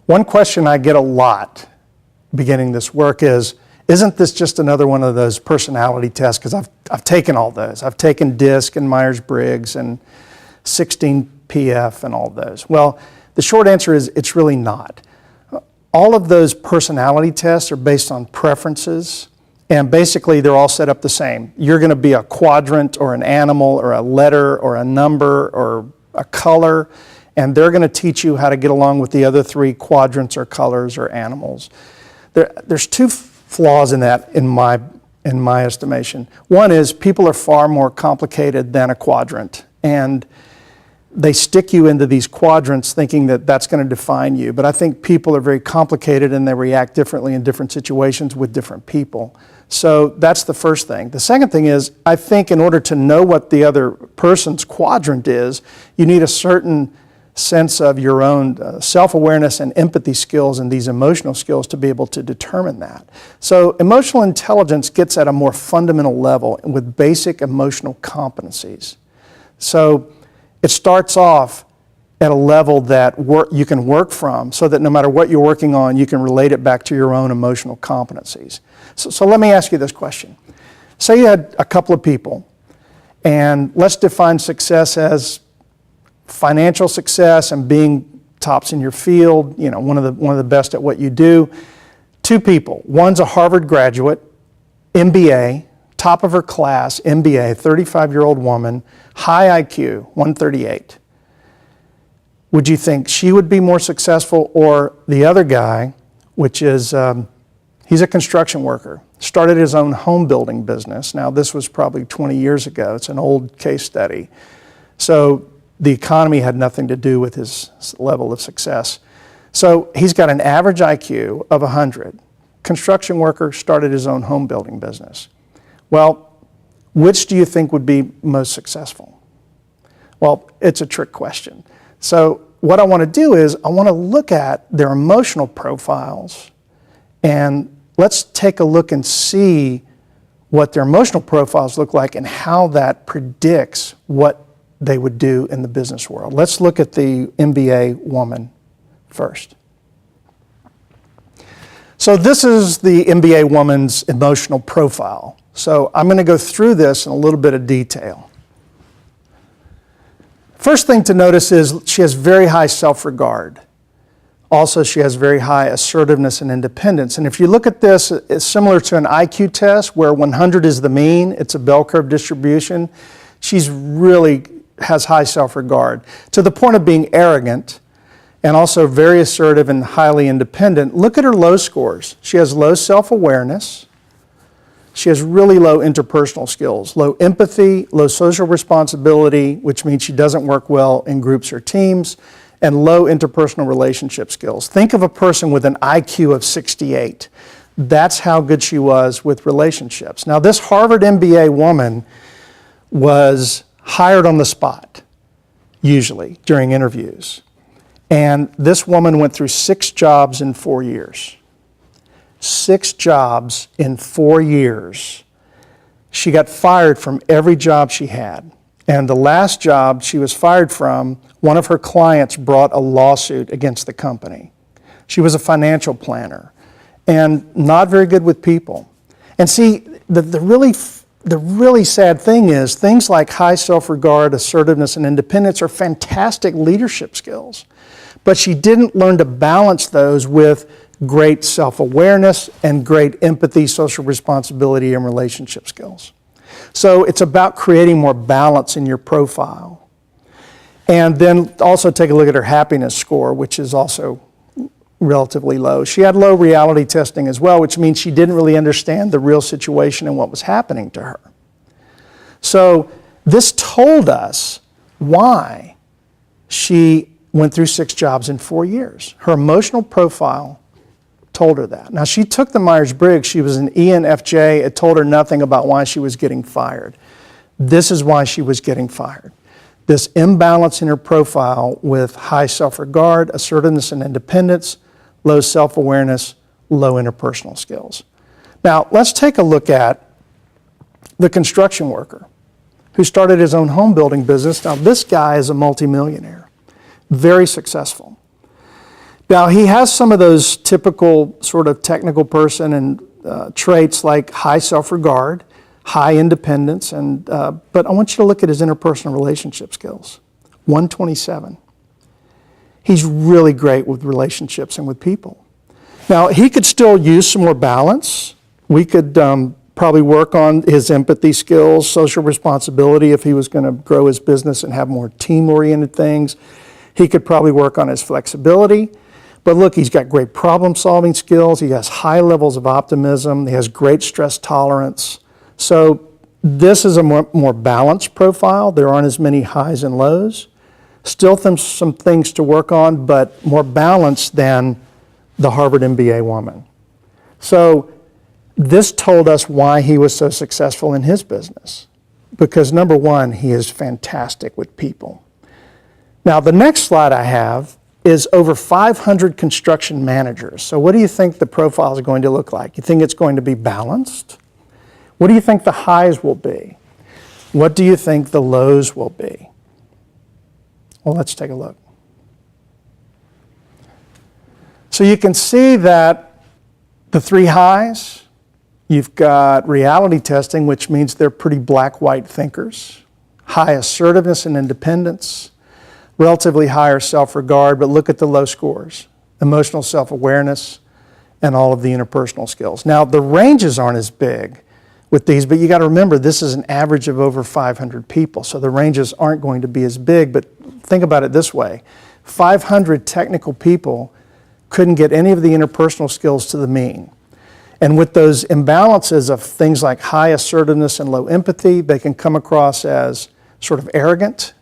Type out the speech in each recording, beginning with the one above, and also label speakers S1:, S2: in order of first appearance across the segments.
S1: One question I get a lot beginning this work is, isn't this just another one of those personality tests? Because I've taken all those. I've taken DISC and Myers-Briggs and 16 PF and all those. Well, the short answer is it's really not. All of those personality tests are based on preferences, and basically they're all set up the same. You're going to be a quadrant or an animal or a letter or a number or a color, and they're going to teach you how to get along with the other three quadrants or colors or animals. There's two flaws in that in my estimation. One is people are far more complicated than a quadrant, and they stick you into these quadrants thinking that that's going to define you. But I think people are very complicated and they react differently in different situations with different people. So that's the first thing. The second thing is, I think in order to know what the other person's quadrant is, you need a certain sense of your own self-awareness and empathy skills and these emotional skills to be able to determine that. So emotional intelligence gets at a more fundamental level with basic emotional competencies. So it starts off at a level that you can work from, so that no matter what you're working on, you can relate it back to your own emotional competencies. So let me ask you this question. Say you had a couple of people, and let's define success as financial success and being tops in your field, you know, one of the best at what you do. Two people. One's a Harvard graduate, MBA, top of her class, MBA, 35-year-old woman, high IQ, 138. Would you think she would be more successful, or the other guy, which is, he's a construction worker, started his own home building business. Now, this was probably 20 years ago. It's an old case study. So the economy had nothing to do with his level of success. So he's got an average IQ of 100. Construction worker, started his own home building business. Well, which do you think would be most successful? Well, it's a trick question. So what I want to do is I want to look at their emotional profiles, and let's take a look and see what their emotional profiles look like and how that predicts what they would do in the business world. Let's look at the MBA woman first. So this is the MBA woman's emotional profile. So I'm going to go through this in a little bit of detail. First thing to notice is she has very high self-regard. Also, she has very high assertiveness and independence. And if you look at this, it's similar to an IQ test where 100 is the mean. It's a bell curve distribution. She's really has high self-regard to the point of being arrogant, and also very assertive and highly independent. Look at her low scores. She has low self-awareness. She has really low interpersonal skills, low empathy, low social responsibility, which means she doesn't work well in groups or teams, and low interpersonal relationship skills. Think of a person with an IQ of 68. That's how good she was with relationships. Now, this Harvard MBA woman was hired on the spot, usually, during interviews. And this woman went through 6 jobs in 4 years. 6 jobs in 4 years. She got fired from every job she had. And the last job she was fired from, one of her clients brought a lawsuit against the company. She was a financial planner and not very good with people. And see, the really sad thing is things like high self-regard, assertiveness, and independence are fantastic leadership skills. But she didn't learn to balance those with great self-awareness and great empathy, social responsibility, and relationship skills. So it's about creating more balance in your profile. And then also take a look at her happiness score, which is also relatively low. She had low reality testing as well, which means she didn't really understand the real situation and what was happening to her. So this told us why she went through 6 jobs in 4 years. Her emotional profile told her that. Now, she took the Myers-Briggs. She was an ENFJ. It told her nothing about why she was getting fired. This is why she was getting fired. This imbalance in her profile with high self-regard, assertiveness and independence, low self-awareness, low interpersonal skills. Now, let's take a look at the construction worker who started his own home building business. Now, this guy is a multimillionaire, very successful. Now, he has some of those typical sort of technical person and traits like high self-regard, high independence, but I want you to look at his interpersonal relationship skills. 127. He's really great with relationships and with people. Now, he could still use some more balance. We could probably work on his empathy skills, social responsibility if he was going to grow his business and have more team-oriented things. He could probably work on his flexibility. But look, he's got great problem-solving skills. He has high levels of optimism. He has great stress tolerance. So this is a more balanced profile. There aren't as many highs and lows. Still some things to work on, but more balanced than the Harvard MBA woman. So this told us why he was so successful in his business. Because number one, he is fantastic with people. Now, the next slide I have is over 500 construction managers. So what do you think the profile is going to look like? You think it's going to be balanced? What do you think the highs will be? What do you think the lows will be? Well, let's take a look. So you can see that the three highs, you've got reality testing, which means they're pretty black-white thinkers, high assertiveness and independence, relatively higher self-regard, but look at the low scores, emotional self-awareness, and all of the interpersonal skills. Now, the ranges aren't as big with these, but you got to remember this is an average of over 500 people, so the ranges aren't going to be as big, but think about it this way. 500 technical people couldn't get any of the interpersonal skills to the mean. And with those imbalances of things like high assertiveness and low empathy, they can come across as sort of arrogant,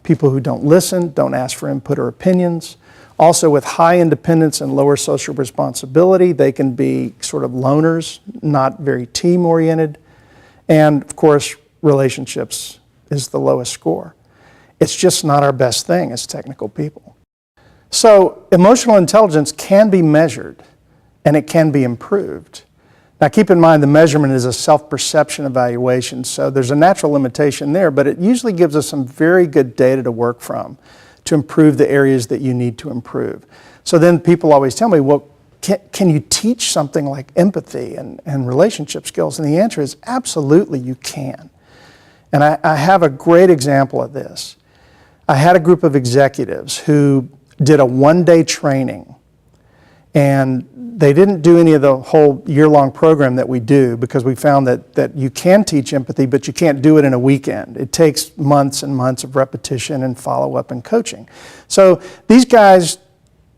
S1: people who don't listen, don't ask for input or opinions. Also with high independence and lower social responsibility, they can be sort of loners, not very team-oriented. And of course, relationships is the lowest score. It's just not our best thing as technical people. So emotional intelligence can be measured and it can be improved. Now keep in mind the measurement is a self-perception evaluation, so there's a natural limitation there, but it usually gives us some very good data to work from to improve the areas that you need to improve. So then people always tell me, well, can you teach something like empathy and relationship skills? And the answer is absolutely you can. And I have a great example of this. I had a group of executives who did a one-day training, and they didn't do any of the whole year-long program that we do because we found that you can teach empathy, but you can't do it in a weekend. It takes months and months of repetition and follow-up and coaching. So these guys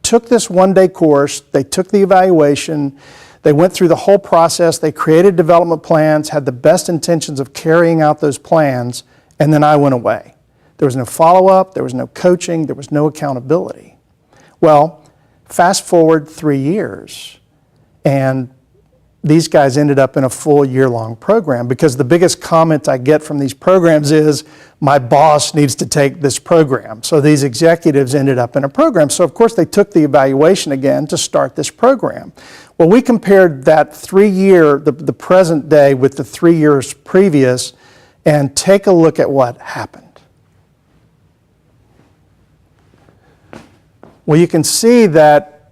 S1: took this one-day course, they took the evaluation, they went through the whole process, they created development plans, had the best intentions of carrying out those plans, and then I went away. There was no follow-up, there was no coaching, there was no accountability. Well, fast forward 3 years, and these guys ended up in a full year-long program because the biggest comment I get from these programs is, my boss needs to take this program. So these executives ended up in a program. So of course they took the evaluation again to start this program. Well, we compared that 3-year, the present day with the 3 years previous, and take a look at what happened. Well, you can see that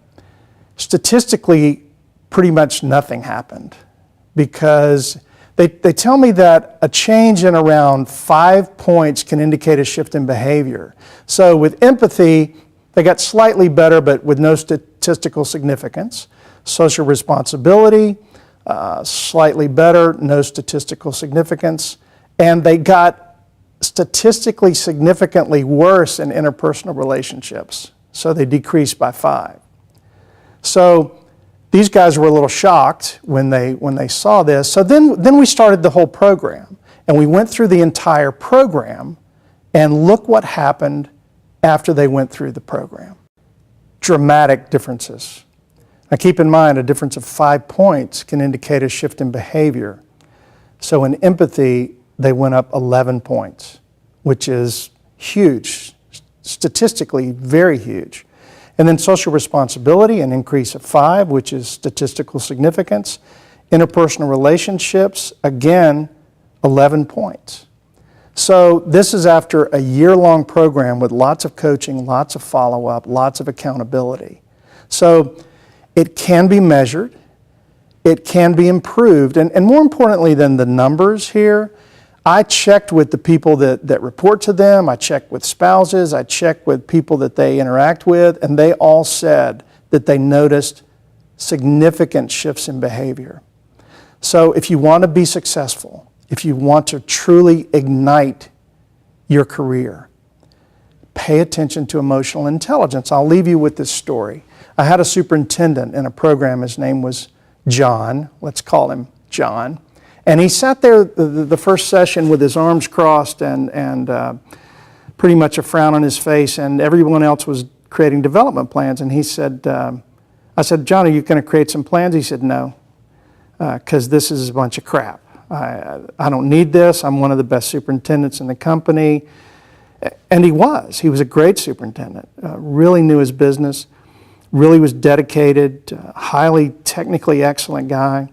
S1: statistically, pretty much nothing happened because they tell me that a change in around 5 points can indicate a shift in behavior. So with empathy, they got slightly better, but with no statistical significance. Social responsibility, slightly better, no statistical significance. And they got statistically significantly worse in interpersonal relationships. So they decreased by 5. So these guys were a little shocked when they saw this. So then we started the whole program, and we went through the entire program, and look what happened after they went through the program. Dramatic differences. Now keep in mind, a difference of 5 points can indicate a shift in behavior. So in empathy, they went up 11 points, which is huge. Statistically very huge. And then social responsibility, an increase of 5, which is statistical significance. Interpersonal relationships, again, 11 points. So this is after a year-long program with lots of coaching, lots of follow-up, lots of accountability. So it can be measured, it can be improved, and more importantly than the numbers here, I checked with the people that report to them, I checked with spouses, I checked with people that they interact with, and they all said that they noticed significant shifts in behavior. So if you want to be successful, if you want to truly ignite your career, pay attention to emotional intelligence. I'll leave you with this story. I had a superintendent in a program, his name was John, let's call him John. And he sat there the first session with his arms crossed and pretty much a frown on his face, and everyone else was creating development plans. And he said, I said, John, are you going to create some plans? He said, no, because this is a bunch of crap. I don't need this. I'm one of the best superintendents in the company. And he was a great superintendent, really knew his business, really was dedicated, highly technically excellent guy.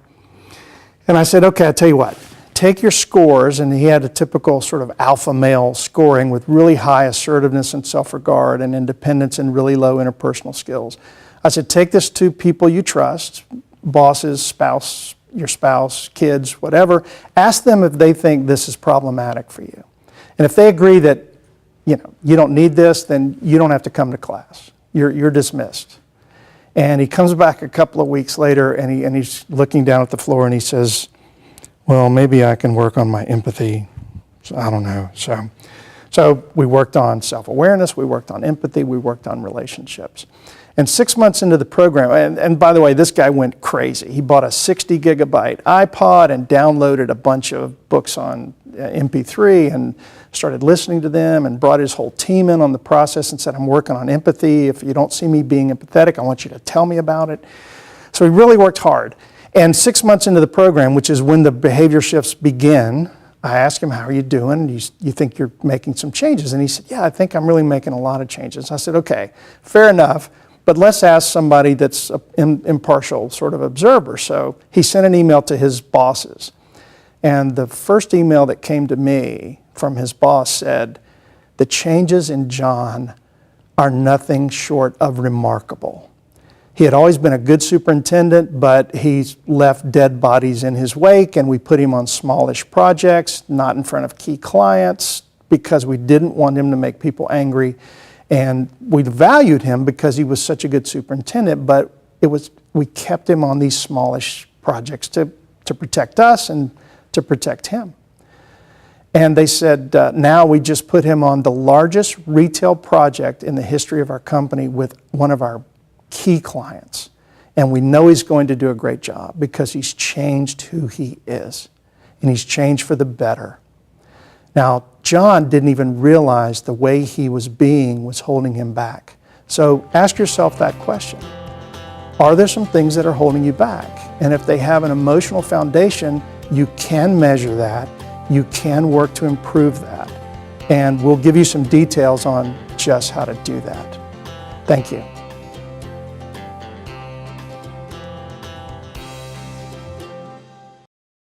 S1: And I said, okay, I'll tell you what, take your scores, and he had a typical sort of alpha male scoring with really high assertiveness and self-regard and independence and really low interpersonal skills. I said, take this to people you trust, bosses, spouse, your spouse, kids, whatever. Ask them if they think this is problematic for you. And if they agree that, you don't need this, then you don't have to come to class. You're dismissed. And he comes back a couple of weeks later, and he's looking down at the floor, and he says, well, maybe I can work on my empathy. So, I don't know. So we worked on self-awareness, we worked on empathy, we worked on relationships. And 6 months into the program, and by the way, this guy went crazy. He bought a 60 gigabyte iPod and downloaded a bunch of books on MP3 and started listening to them and brought his whole team in on the process and said, I'm working on empathy. If you don't see me being empathetic, I want you to tell me about it. So he really worked hard. And 6 months into the program, which is when the behavior shifts begin, I asked him, how are you doing? You think you're making some changes? And he said, yeah, I think I'm really making a lot of changes. I said, okay, fair enough. But let's ask somebody that's an impartial sort of observer. So he sent an email to his bosses. And the first email that came to me from his boss said, the changes in John are nothing short of remarkable. He had always been a good superintendent, but he's left dead bodies in his wake, and we put him on smallish projects, not in front of key clients, because we didn't want him to make people angry. And we valued him because he was such a good superintendent, but we kept him on these smallish projects to protect us and to protect him. And they said, now we just put him on the largest retail project in the history of our company with one of our key clients. And we know he's going to do a great job because he's changed who he is. And he's changed for the better. Now, John didn't even realize the way he was being was holding him back. So ask yourself that question. Are there some things that are holding you back? And if they have an emotional foundation, you can measure that. You can work to improve that. And we'll give you some details on just how to do that. Thank you.